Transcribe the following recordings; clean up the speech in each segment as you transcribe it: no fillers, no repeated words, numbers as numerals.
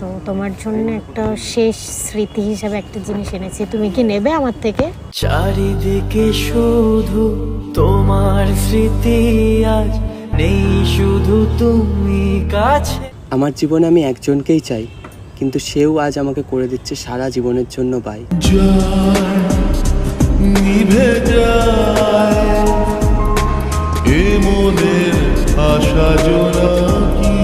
তো তোমার জন্য একটা শেষ স্মৃতি হিসাবে একটা জিনিস এনেছি, তুমি কি নেবে আমার থেকে? চারিদিকে শুধু তোমার স্মৃতি, আজ নেই শুধু তুমি কাছে। আমার জীবনে আমি একজনকেই চাই, কিন্তু সেও আজ আমাকে করে দিচ্ছে সারা জীবনের জন্য বাই। নিভে যায় এ মনের আশা জোনাকি।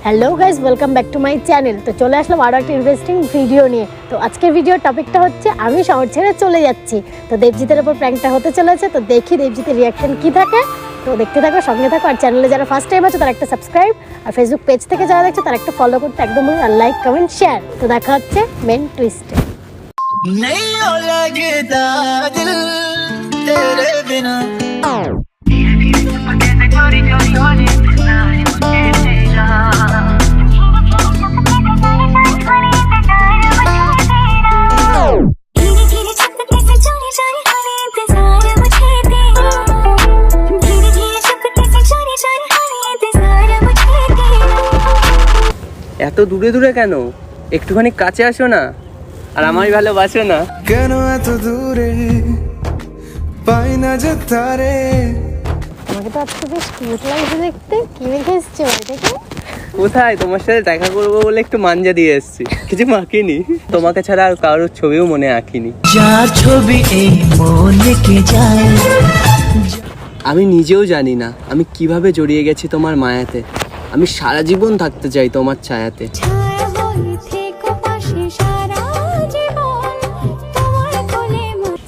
Hello guys, welcome back to my channel. তো চলে আসলাম আরও একটা ইন্টারেস্টিং ভিডিও নিয়ে। তো আজকের ভিডিওর টপিকটা হচ্ছে আমি শহর ছেড়ে চলে যাচ্ছি। তো দেবজিতের উপর প্র্যাঙ্কটা হতে চলেছে, তো দেখি দেবজিতের রিয়াকশন কি থাকে। তো দেখতে থাকো, সঙ্গে থাকো। আর চ্যানেলে যারা ফার্স্ট টাইম আছে তারা একটা সাবস্ক্রাইব, আর ফেসবুক পেজ থেকে যারা দেখছে তারা একটা ফলো করতে একদম ভুলো না। আর লাইক, কমেন্ট, শেয়ার। তো দেখা হচ্ছে মেন টুইস্টে। नहीं लगता दिल तेरे बिना। এত দূরে দূরে কেন? একটুখানি কাছে আসো না, আর আমায় ভালোবাসো না। কেন এত দূরে পাই না যে তারে। আমাকে তো আজকে বেশ কিউট লাগছে দেখতে। কি রেখে এসছে বাড়ি থেকে? কোথায়? তোমার সাথে দেখা করবো বলে একটু মাঞ্জা দিয়ে এসেছি, কিছু মাখিনি। তোমাকে ছাড়া আর কারোর ছবিও মনে আঁকিনি। যার ছবি এই মনে কে যায়। আমি নিজেও জানি না আমি কিভাবে জড়িয়ে গেছি তোমার মায়াতে। আমি সারা জীবন থাকতে চাই তোমার ছায়াতে।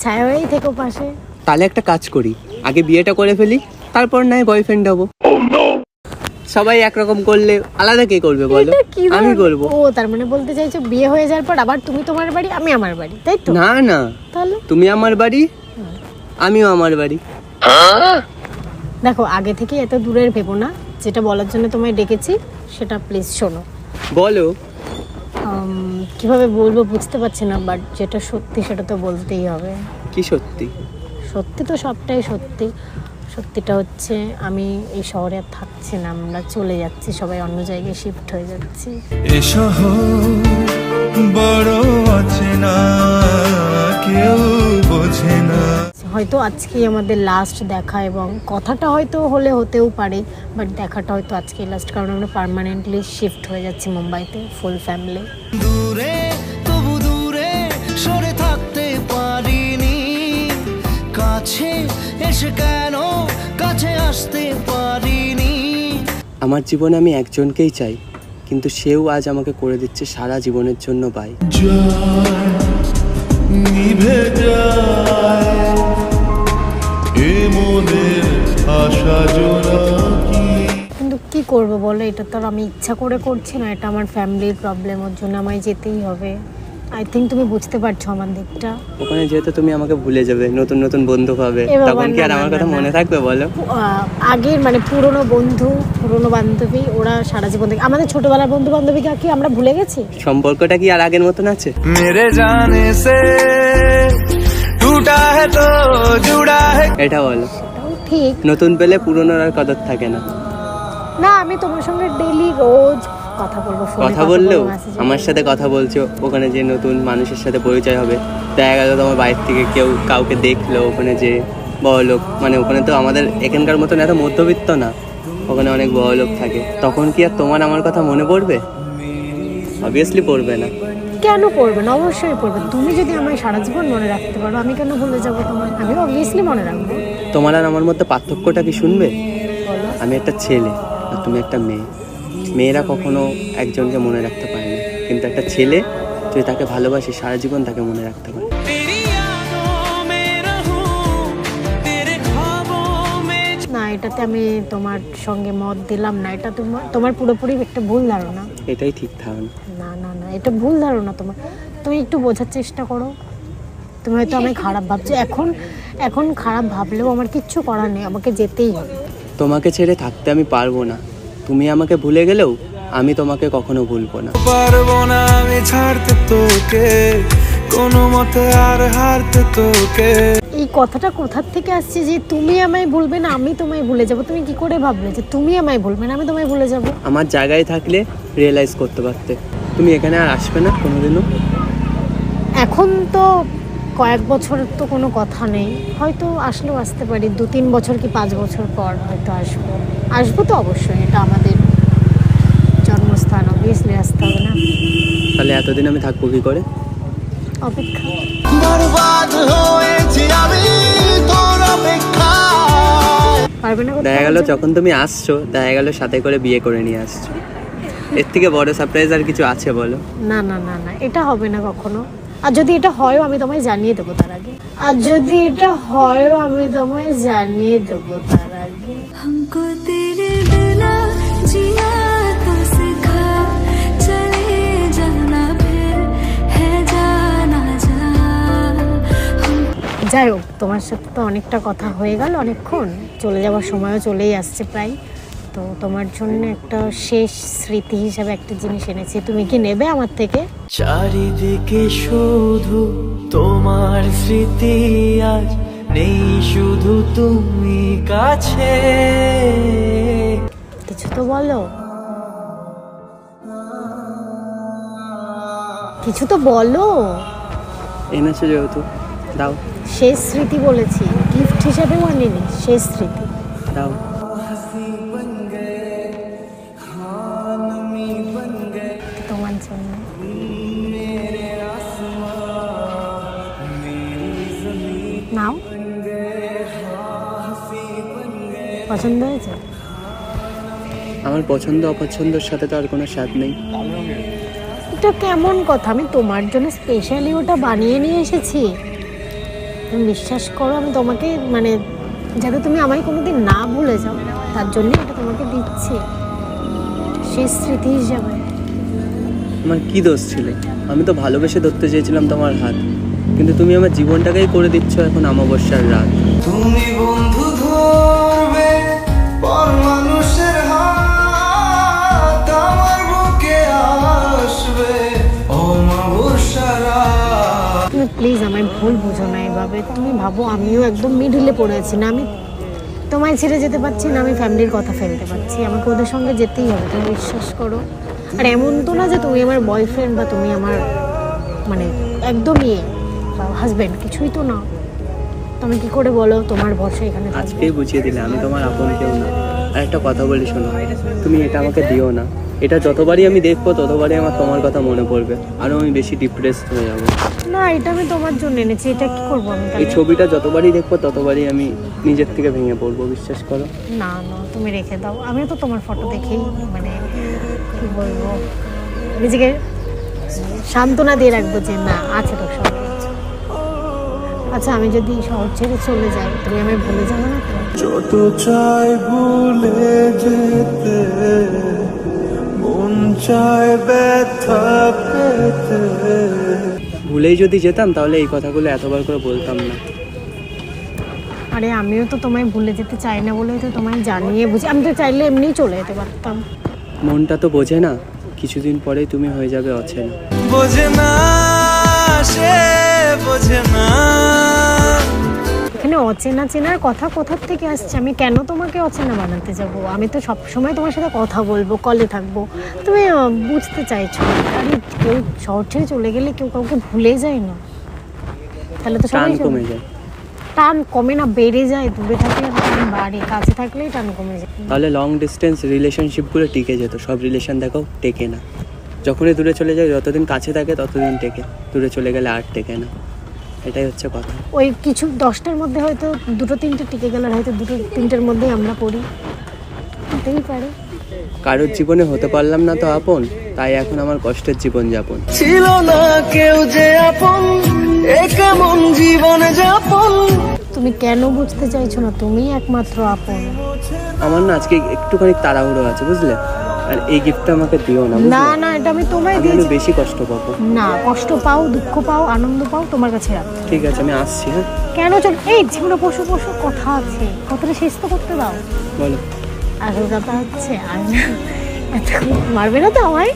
ছায়া হয়েই থেকো পাশে। তাহলে একটা কাজ করি, আগে বিয়েটা করে ফেলি, তারপর নয় বয়ফ্রেন্ড হবো। সবাই একরকম করলে আলাদা কে করবে বলো? এটা কি আমি করবো। ও তার মানে বলতে চাইছো বিয়ে হয়ে যাওয়ার পর আবার তুমি তোমার বাড়ি, আমি আমার বাড়ি, তাই তো? না না, তাহলে তুমি আমার বাড়ি, আমিও আমার বাড়ি। দেখো, আগে থেকে এত দূরের ভেবো না। যেটা বলার জন্য তোমায় ডেকেছি সেটা প্লিজ শোনো। বলো। কিভাবে বলবো বুঝতে পারছি না, বাট যেটা সত্যি সেটা তো বলতেই হবে। কি সত্যি? সত্যি তো সবটাই সত্যি। সত্যিটা হচ্ছে আমি এই শহরে আর থাকছি না, আমরা চলে যাচ্ছি, সবাই অন্য জায়গায় শিফট হয়ে যাচ্ছি। এ শহর বড় আছে না, কেউ বোঝে না। হয়তো আজকেই আমাদের লাস্ট দেখা, এবং কথাটা হয়তো হলে হতেও পারে, বাট দেখাটা হয়তো আজকেই লাস্ট, কারণ আমরা পার্মানেন্টলি শিফট হয়ে যাচ্ছি মুম্বাইতে ফুল ফ্যামিলি। দূরে তবু দূরে সরে থাকতে পারিনি, কাছে এসে কেন কাছে আসতে পারিনি। আমার জীবনে আমি একজনকেই চাই, কিন্তু সেও আজ আমাকে করে দিচ্ছে সারা জীবনের জন্য বাই। নিভে যায় এ মনের আশা জোনাকি। কিন্তু কি করব বলো, এটা তো আর আমি ইচ্ছা করে করছি না, এটা আমার ফ্যামিলির প্রবলেম, ওর জন্য আমায় যেতেই হবে। আই থিঙ্ক তুমি বুঝতে পারছো আমার দিকটা। ওখানে যেহেতু তুমি আমাকে ভুলে যাবে, নতুন নতুন বন্ধু পাবে, এ বাবা, তখন কি আর না, আমার না, কথা না, মনে না। থাকবে বলো? আগের মানে পুরনো বন্ধু, পুরনো বান্ধবী, ওরা সারা জীবন থেকে, আমাদের ছোটবেলার বন্ধু বান্ধবীকে কি আমরা ভুলে গেছি? সম্পর্কটা কি আর আগের মতন আছে? মেরে জানে সে টুটা है तो जुड़ा है। এটা বলো। সেটাও ঠিক। নতুন পেলে পুরনোর আর কদর থাকে না। না, আমি তোমার সঙ্গে ডেইলি রোজ কথা বলবো, ফোনে কথা বললেও message এ আমার সাথে বলবো। কথা বলছো, ওখানে যে নতুন মানুষের সাথে পরিচয় হবে, দেখা গেল তোমার বাইরে থেকে কেউ কাউকে দেখলো, ওখানে যে বড়লোক, মানে ওখানে তো আমাদের এখানকার মতন এত মধ্যবিত্ত না, ওখানে অনেক বড়লোক থাকে, তখন কি আর তোমার আমার কথা মনে পড়বে? অবভিয়াসলি পড়বে না। কেন পড়বে না? অবশ্যই পড়বে। তুমি যদি আমায় সারা জীবন মনে রাখতে পারো, আমি কেন ভুলে যাবো তোমায়? আমি অবভিয়াসলি মনে রাখবো। তোমার আর আমার মধ্যে পার্থক্যটা কি শুনবে? বলো। আমি একটা ছেলে আর তুমি একটা মেয়ে। মেয়েরা কখনো একজনকে মনে রাখতে পারে না, কিন্তু একটা ছেলে তুই তাকে ভালোবাসি, সারা জীবন তাকে মনে রাখতে পারে। না, এটাতে আমি তোমার সঙ্গে মত দিলাম না। এটা তোমার পুরোপুরি একটা ভুল ধারণা। এটাই ঠিক ধারণা। না না না, এটা ভুল ধারণা তোমার। তুমি একটু বোঝার চেষ্টা করো। তুমি হয়তো আমি খারাপ ভাবছো এখন খারাপ ভাবলেও আমার কিচ্ছু করার নেই, আমাকে যেতেই হবে। তোমাকে ছেড়ে থাকতে আমি পারবো না। তুমি আমাকে ভুলে গেলেও আমি তোমাকে কখনো ভুলবো না। পারবো না আমি ছাড়তে তোকে, কোনো মতে আর হারতে তোকে। এই কথাটা কোথার থেকে আসছে যে তুমি আমায় ভুলবে না আমি তোমায় ভুলে যাব? তুমি কি করে ভাবলে যে তুমি আমায় ভুলবে না আমি তোমায় ভুলে যাব? আমার জায়গায় থাকলে রিয়েলাইজ করতে পারতে। তুমি এখানে আর আসবে না কোনোদিনও? এখন তো কয়েক বছরের তো কোনো কথা নেই, হয়তো আসলেও আসতে পারি 2-3 বছর কি 5 বছর পর হয়তো আসবো তো অবশ্যই, এটা আমাদের জন্মস্থান, অবভিয়াসলি আসতে হবে না? তাহলে এতদিন আমি থাকবো কি করে? অপেক্ষা। বরবাদ হয়েছি আমি তোর অপেক্ষায়। পারবে না করতে দেখা গেল আমার জন্য? যখন তুমি আসছো, দেখা গেল সাথে করে বিয়ে করে নিয়ে আসছো। এর থেকে বড় সারপ্রাইজ আর কিছু আছে বলো? না না না না, এটা হবে না কখনো। আর যদি এটা হয়ও আমি তোমায় জানিয়ে দেবো তার আগে। हमको तेरे बिना जिया तो सिखा, चले जाना फिर है जाना जा। যাই হোক, তোমার সাথে তো অনেকটা কথা হয়ে গেল অনেকক্ষণ, চলে যাওয়ার সময়ও চলেই আসছে প্রায়। তো তোমার জন্য একটা শেষ স্মৃতি হিসাবে একটা জিনিস এনেছি, তুমি কি নেবে আমার থেকে? চারিদিকে শুধু তোমার স্মৃতি, আজ নেই শুধু তুমি কাছে। কিছু তো বলো, কিছু তো বলো। এনেছো যেহেতু দাও। শেষ স্মৃতি বলেছি, গিফট হিসাবেও আনিনি, শেষ স্মৃতি। দাও। তোমার জন্য। নাও, পছন্দ হয়েছে? আমার পছন্দ অপছন্দের সাথে তো আর কোনো স্বাদ নেই। এটা কেমন কথা? আমি তোমার জন্য স্পেশালি ওটা বানিয়ে নিয়ে এসেছি। তুমি বিশ্বাস করো, আমি তোমাকে মানে যাতে তুমি আমায় কোনোদিন না ভুলে যাও, তার জন্য এটা তোমাকে দিচ্ছি শেষ স্মৃতি হিসাবে। আমার কি দোষ ছিল? আমি তো ভালোবেসে ধরতে চেয়েছিলাম তোমার হাত, কিন্তু তুমি আমার জীবনটাকেই করে দিচ্ছ এখন অমাবস্যার রাত। তুমি বন্ধু ধরবে পর মানুষের হাত, আমার বুকে আসবে অমাবস্যা রাত। তুমি প্লিজ আমায় ভুল বুঝো না এভাবে। তুমি ভাবো আমিও একদম মিডিলে পড়ে আছি না, আমি তোমায় ছেড়ে যেতে পারছি না, আমি ফ্যামিলির কথা ফেলতে পারছি, আমাকে ওদের সঙ্গে যেতেই হবে, তুমি বিশ্বাস করো। আর এমন তো না যে তুমি আমার বয়ফ্রেন্ড বা তুমি আমার মানে একদমই হাজব্যান্ড, কিছুই তো না। তুমি কি করে বলো তোমার ভরসা এখানে থাকবে? আজকেই বুঝিয়ে দিলে আমি তোমার আপন কেউ না। আর একটা কথা বলি শোনো, তুমি এটা আমাকে দিও না। এটা যতবারই আমি দেখবো ততবারই আমার তোমার কথা মনে পড়বে, আরও আমি বেশি ডিপ্রেসড হয়ে যাবো। না, এটা আমি তোমার জন্য এনেছি, এটা কি করবো আমি এই তাহলে? ছবিটা যতবারই দেখবো ততবারই আমি নিজের থেকে ভেঙে পড়বো, বিশ্বাস করো। না না, তুমি রেখে দাও। আমি তো তোমার ফটো দেখেই মানে কি বলবো, নিজেকে সান্ত্বনা দিয়ে রাখবো যে না আছে তো সব কিছু। আচ্ছা, আমি যদি শহর ছেড়ে চলে যাই, তুমি আমায় ভুলে যাবে না তো? যত চাই ভুলে যেতে, মন চায় ব্যথা পেতে। ভুলেই যদি যেতাম তাহলে এই কথাগুলো এতবার করে বলতাম না। আরে আমিও তো তোমায় ভুলে যেতে চাই না বলেই তো তোমায় জানিয়ে বুঝি। আমি তো চাইলে এমনিই চলে যেতে পারতাম। মনটা তো বোঝে না, কিছুদিন পরেই তুমি হয়ে যাবে অচেনা। বোঝে না সে, বোঝে না। এখানে অচেনা চেনার কথা কোথার থেকে আসছে? আমি কেন তোমাকে অচেনা বানাতে যাব? আমি তো সব সময় তোমার সাথে কথা বলবো, কলে থাকবো। তুমি বুঝতে চাইছো না। আরে কেউ শহর ছেড়ে চলে গেলে কেউ কাউকে ভুলে যায় না, তাহলে তো টান সবাই কমে যায়। টান কমে না, বেড়ে যায়। দূরে থাকলে টান বাড়ে, কাছে থাকলেই টান কমে যায়। তাহলে লং ডিস্টেন্স রিলেশনশিপগুলো টিকে যেত। সব রিলেশন দেখো টেকে না, যখনই দূরে চলে যায়, যতদিন কাছে থাকে ততদিন টেকে, দূরে চলে গেলে আর টেকে না। এটাই হচ্ছে কথা। ওই কিছু 10টার মধ্যে হয়তো 2-3টে টিকে গেল, আর হয়তো 2-3টের মধ্যেই আমরা পড়ি, হতেই পারে। কারোর জীবনে হতে পারলাম না তো আপন, তাই এখন আমার কষ্টের জীবন যাপন। ছিল না কেউ যে আপন, এ কেমন জীবন যাপন। তুমি কেন বুঝতে চাইছো না? তুমিই একমাত্র আপন। আমার না আজকে একটুখানি তাড়াহুড়ো আছে, বুঝলে? আর এই গিফটটা আমাকে দিও না, বুঝলে? না না, এটা আমি তোমায় আমি দিয়েছি। বেশি কষ্ট পাবো। না, কষ্ট পাও, দুঃখ পাও, আনন্দ পাও, তোমার কাছে রাখো। ঠিক আছে, আমি আসছি। হ্যাঁ, কেন চল? এই জীবনে পশু পশু কথা আছে, কথাটা শেষ তো করতে দাও। বলো। আসল কথা হচ্ছে আমি না এত মারবে না তো আমায়?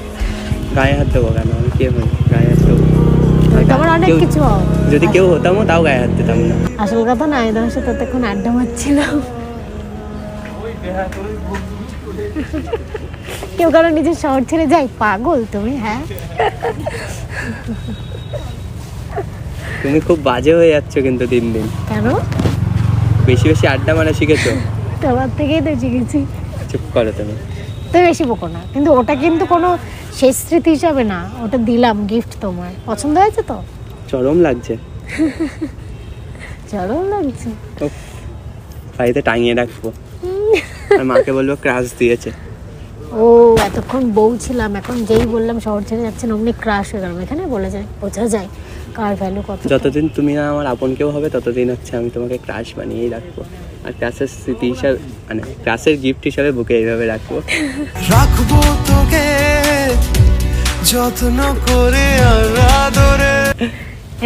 গায়ে হাত দেবো কেন? আমি কে হই গায়ে হাত দেবো? তুমি তো আমার অনেক কেউ- কিছু হও। যদি কেউ হতামও তাও গায়ে হাত দিতাম না। আসল কথা না, আমি তোমার সাথে ততক্ষণ আড্ডা মারছিলাম। কেউ কারো নিজের শহর ছেড়ে যায়? পাগল তুমি, হ্যাঁ। তুমি খুব বাজে হয়ে যাচ্ছ কিন্তু দিন দিন। কেন? বেশি বেশি আড্ডা মারা শিখেছো? তোমার থেকেই তো শিখেছি। চুপ করো তুমি। তো বেশি বকো না, কিন্তু ওটা কিন্তু কোনো শেষ স্মৃতি হিসাবে না, ওটা দিলাম গিফট। তোমার পছন্দ হয়েছে তো? চরম লাগছে। চরম লাগছে। উফ, বাড়িতে টাঙিয়ে রাখবো আর মাকে বলবো ক্রাশ দিয়েছে। ও এতক্ষণ বউ ছিলাম, এখন যেই বললাম শহর ছেড়ে যাচ্ছেন অমনি ক্রাশ হয়ে গেলাম। এখানে বলে যায়, বোঝা যায় কার ভ্যালু কত। যতদিন তুমি না আমার আপন কেউ হবে ততদিন হচ্ছে আমি তোমাকে ক্রাশ বানিয়েই রাখবো, আর ক্রাশের স্মৃতি হিসাবে মানে ক্রাশের গিফট হিসাবে বুকে এইভাবে রাখবো। রাখবো তোকে যত্ন করে আর আদরে।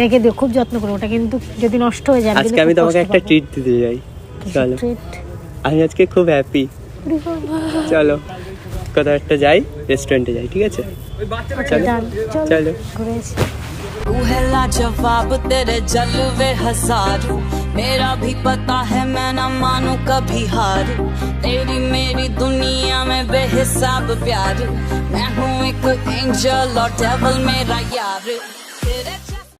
রেখে দিও, খুব যত্ন করো, ওটা কিন্তু যদি নষ্ট হয়ে যায় আজকে আমি তোমাকে একটা ট্রিট দিতে যাই। চলো, আমি আজকে খুব হ্যাপি। চলো কোথাও একটা যাই, রেস্টুরেন্টে যাই, ঠিক আছে? চলো। तू है लाजवाब तेरे जलवे हजार, मेरा भी पता है मैं न मानू कभी हार, तेरी मेरी दुनिया में बेहिसाब प्यार, मैं हूँ एक एंजल और डेविल मेरा यार, तेरे